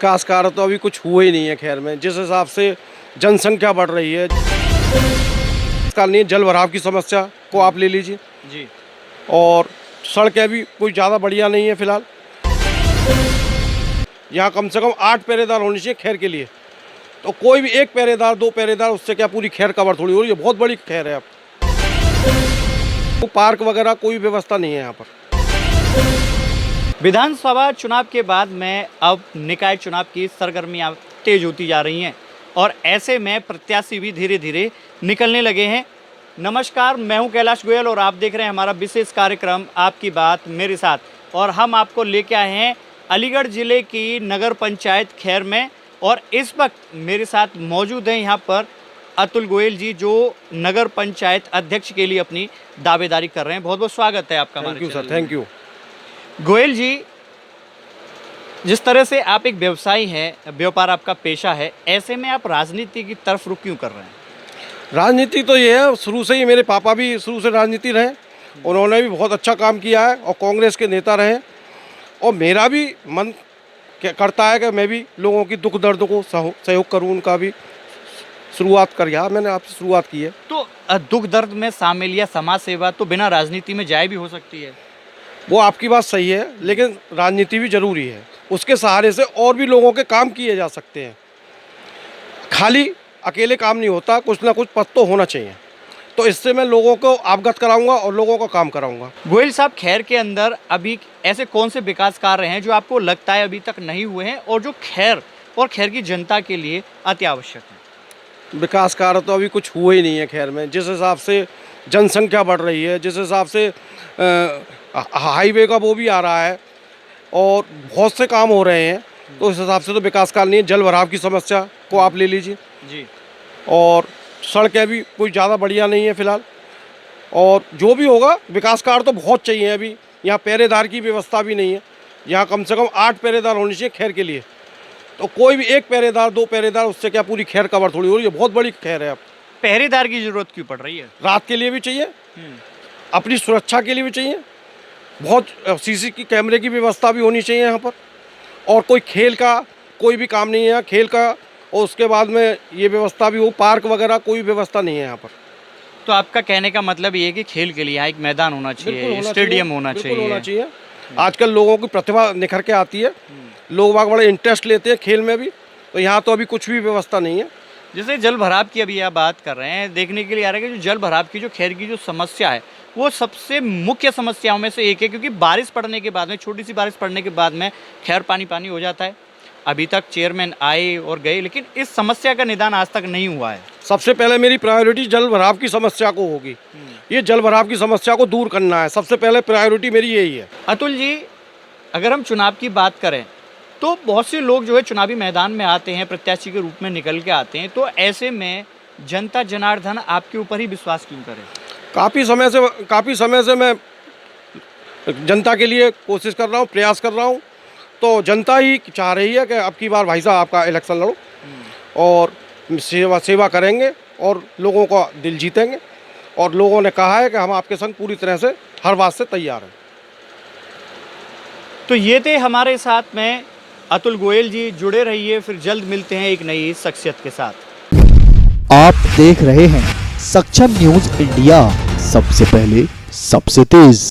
विकास कार्य तो अभी कुछ हुआ ही नहीं है खैर में। जिस हिसाब से जनसंख्या बढ़ रही है, इसका नहीं, जल भराव की समस्या को आप ले लीजिए जी। और सड़कें भी कोई ज़्यादा बढ़िया नहीं है फिलहाल। यहाँ कम से कम 8 पहरेदार होने चाहिए खैर के लिए, तो कोई भी एक पहरेदार 2 पहरेदार, उससे क्या पूरी खैर कवर थोड़ी हो रही है। बहुत बड़ी खैर है। अब तो पार्क वगैरह कोई व्यवस्था नहीं है यहाँ पर। विधानसभा चुनाव के बाद में अब निकाय चुनाव की सरगर्मियां तेज होती जा रही हैं और ऐसे में प्रत्याशी भी धीरे धीरे निकलने लगे हैं। नमस्कार, मैं हूं कैलाश गोयल और आप देख रहे हैं हमारा विशेष कार्यक्रम आपकी बात मेरे साथ। और हम आपको लेके आए हैं अलीगढ़ जिले की नगर पंचायत खैर में, और इस वक्त मेरे साथ मौजूद हैं यहाँ पर अतुल गोयल जी, जो नगर पंचायत अध्यक्ष के लिए अपनी दावेदारी कर रहे हैं। बहुत बहुत स्वागत है आपका। Thank you sir, thank you. Goyal ji, जिस तरह से आप एक व्यवसायी हैं, व्यापार आपका पेशा है, ऐसे में आप राजनीति की तरफ रुख क्यों कर रहे हैं? राजनीति तो ये है, शुरू से ही मेरे पापा भी शुरू से राजनीति रहे, उन्होंने भी बहुत अच्छा काम किया है और कांग्रेस के नेता रहे। और मेरा भी मन करता है कि मैं भी लोगों की दुख दर्द को सहयोग करूं, उनका भी शुरुआत करिए। मैंने आपसे शुरुआत की है। तो दुख दर्द में शामिल या समाज सेवा तो बिना राजनीति में जाए भी हो सकती है। वो आपकी बात सही है, लेकिन राजनीति भी जरूरी है। उसके सहारे से और भी लोगों के काम किए जा सकते हैं। खाली अकेले काम नहीं होता, कुछ ना कुछ पद तो होना चाहिए। तो इससे मैं लोगों को अवगत कराऊंगा और लोगों का काम कराऊंगा। गोयल साहब, खैर के अंदर अभी ऐसे कौन से विकास कार्य हैं जो आपको लगता है अभी तक नहीं हुए हैं और जो खैर और खैर की जनता के लिए अति आवश्यक है? विकास कार्य तो अभी कुछ हुआ ही नहीं है खैर में। जिस हिसाब से जनसंख्या बढ़ रही है, जिस हिसाब से हाईवे का वो भी आ रहा है और बहुत से काम हो रहे हैं, तो इस हिसाब से तो विकास कार्य नहीं है। जल भराव की समस्या को आप ले लीजिए जी, और सड़कें भी कोई ज़्यादा बढ़िया नहीं है फिलहाल। और जो भी होगा, विकास कार्य तो बहुत चाहिए। अभी यहाँ पहरेदार की व्यवस्था भी नहीं है। यहाँ कम से कम 8 पहरेदार होने चाहिए खैर के लिए, तो कोई भी एक पहरेदार 2 पहरेदार, उससे क्या पूरी खैर कवर थोड़ी हो रही है। बहुत बड़ी खैर है। अब पहरेदार की जरूरत क्यों पड़ रही है? रात के लिए भी चाहिए, अपनी सुरक्षा के लिए भी चाहिए। बहुत सीसी की कैमरे की व्यवस्था भी होनी चाहिए यहाँ पर। और कोई खेल का कोई भी काम नहीं है खेल का, और उसके बाद में ये व्यवस्था भी हो, पार्क वगैरह कोई व्यवस्था नहीं है यहाँ पर। तो आपका कहने का मतलब ये है कि खेल के लिए यहाँ एक मैदान होना चाहिए, स्टेडियम होना चाहिए। आजकल लोगों की प्रतिभा निखर के आती है, लोग वहाँ बड़े इंटरेस्ट लेते हैं खेल में भी, तो यहाँ तो अभी कुछ भी व्यवस्था नहीं है। जैसे जल भराव की अभी आप बात कर रहे हैं, देखने के लिए आ रहा है कि जो जल भराव की जो खैर की जो समस्या है, वो सबसे मुख्य समस्याओं में से एक है, क्योंकि बारिश पड़ने के बाद में, छोटी सी बारिश पड़ने के बाद में खैर पानी पानी हो जाता है। अभी तक चेयरमैन आए और गए, लेकिन इस समस्या का निदान आज तक नहीं हुआ है। सबसे पहले मेरी प्रायोरिटी जल भराव की समस्या को होगी। ये जल भराव की समस्या को दूर करना है, सबसे पहले प्रायोरिटी मेरी यही है। अतुल जी, अगर हम चुनाव की बात करें तो बहुत से लोग जो है चुनावी मैदान में आते हैं, प्रत्याशी के रूप में निकल के आते हैं, तो ऐसे में जनता जनार्दन आपके ऊपर ही विश्वास क्यों करे? काफ़ी समय से मैं जनता के लिए कोशिश कर रहा हूँ, प्रयास कर रहा हूँ। तो जनता ही चाह रही है कि अब की बार भाई साहब आपका इलेक्शन लड़ो और सेवा करेंगे और लोगों का दिल जीतेंगे। और लोगों ने कहा है कि हम आपके संग पूरी तरह से हर बात से तैयार हैं। तो ये थे हमारे साथ में अतुल गोयल जी। जुड़े रहिए, फिर जल्द मिलते हैं एक नई शख्सियत के साथ। आप देख रहे हैं सक्षम न्यूज इंडिया, सबसे पहले सबसे तेज।